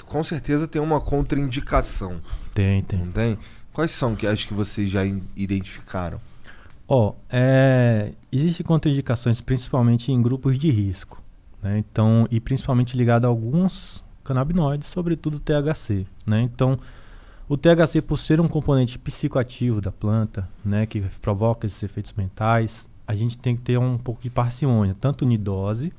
Com certeza tem uma contraindicação. Tem. Não tem? Quais são que acho que vocês já identificaram? Existem contraindicações principalmente em grupos de risco, né? Então, e principalmente ligado a alguns canabinoides, sobretudo o THC, né? Então, o THC, por ser um componente psicoativo da planta, né, que provoca esses efeitos mentais, a gente tem que ter um pouco de parcimônia, tanto em dose,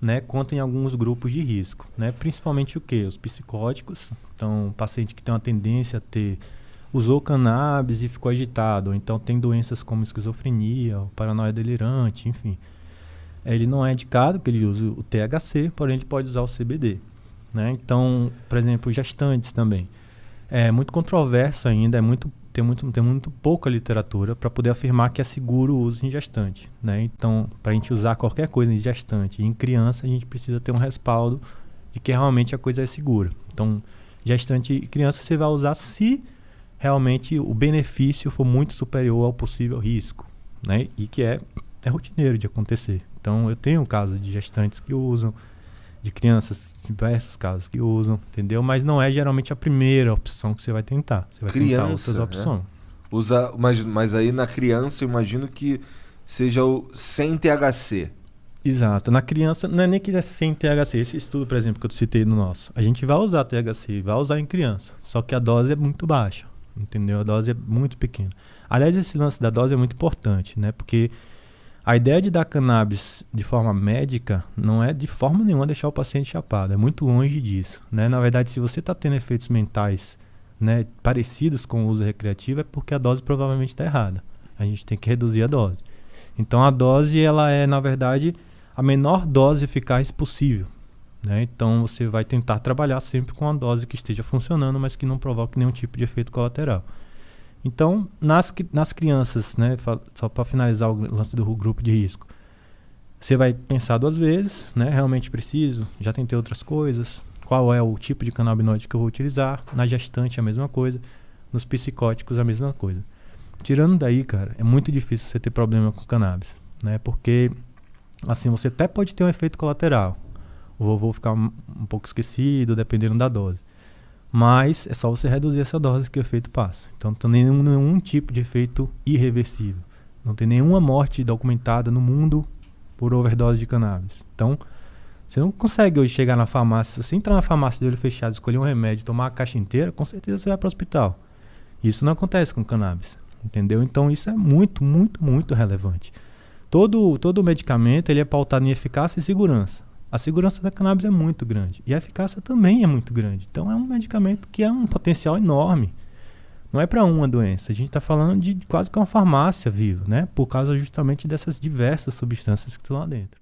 né, quanto em alguns grupos de risco, né? Principalmente o quê? Os psicóticos. Então, o paciente que tem uma tendência a usou cannabis e ficou agitado, ou então tem doenças como esquizofrenia, ou paranoia delirante, enfim. Ele não é indicado que ele use o THC, porém ele pode usar o CBD, né? Então, por exemplo, gestantes também. É muito controverso ainda, tem muito pouca literatura para poder afirmar que é seguro o uso em gestante, né? Então, para a gente usar qualquer coisa em gestante e em criança, a gente precisa ter um respaldo de que realmente a coisa é segura. Então, gestante e criança você vai usar se realmente o benefício for muito superior ao possível risco, né? E que é rotineiro de acontecer. Então, eu tenho casos de gestantes que usam, de crianças, diversos casos que usam, entendeu? Mas não é geralmente a primeira opção que você vai tentar. Você vai tentar outras opções. Mas aí na criança eu imagino que seja o sem THC. Exato. Na criança, não é nem que é sem THC. Esse estudo, por exemplo, que eu citei no nosso, a gente vai usar THC, vai usar em criança, só que a dose é muito baixa. Entendeu? A dose é muito pequena. Aliás, esse lance da dose é muito importante, né? Porque a ideia de dar cannabis de forma médica não é de forma nenhuma deixar o paciente chapado. É muito longe disso, né? Na verdade, se você está tendo efeitos mentais, né, parecidos com o uso recreativo, é porque a dose provavelmente está errada. A gente tem que reduzir a dose. Então, a dose, ela é, na verdade, a menor dose eficaz possível, né? Então você vai tentar trabalhar sempre com a dose que esteja funcionando, mas que não provoque nenhum tipo de efeito colateral. Então, nas crianças, né, só para finalizar o lance do grupo de risco, você vai pensar 2 vezes, né, realmente preciso, já tentei outras coisas, qual é o tipo de canabinoide que eu vou utilizar, na gestante a mesma coisa, nos psicóticos a mesma coisa. Tirando daí, cara, é muito difícil você ter problema com cannabis, né, porque assim, você até pode ter um efeito colateral. O vovô ficar um pouco esquecido, dependendo da dose. Mas é só você reduzir essa dose que o efeito passa. Então não tem nenhum tipo de efeito irreversível. Não tem nenhuma morte documentada no mundo por overdose de cannabis. Então, você não consegue hoje chegar na farmácia, se você entrar na farmácia de olho fechado, escolher um remédio, tomar a caixa inteira, com certeza você vai para o hospital. Isso não acontece com cannabis, entendeu? Então isso é muito, muito, muito relevante. Todo medicamento ele é pautado em eficácia e segurança. A segurança da cannabis é muito grande e a eficácia também é muito grande. Então é um medicamento que é um potencial enorme. Não é para uma doença, a gente está falando de quase que uma farmácia viva, né? Por causa justamente dessas diversas substâncias que estão lá dentro.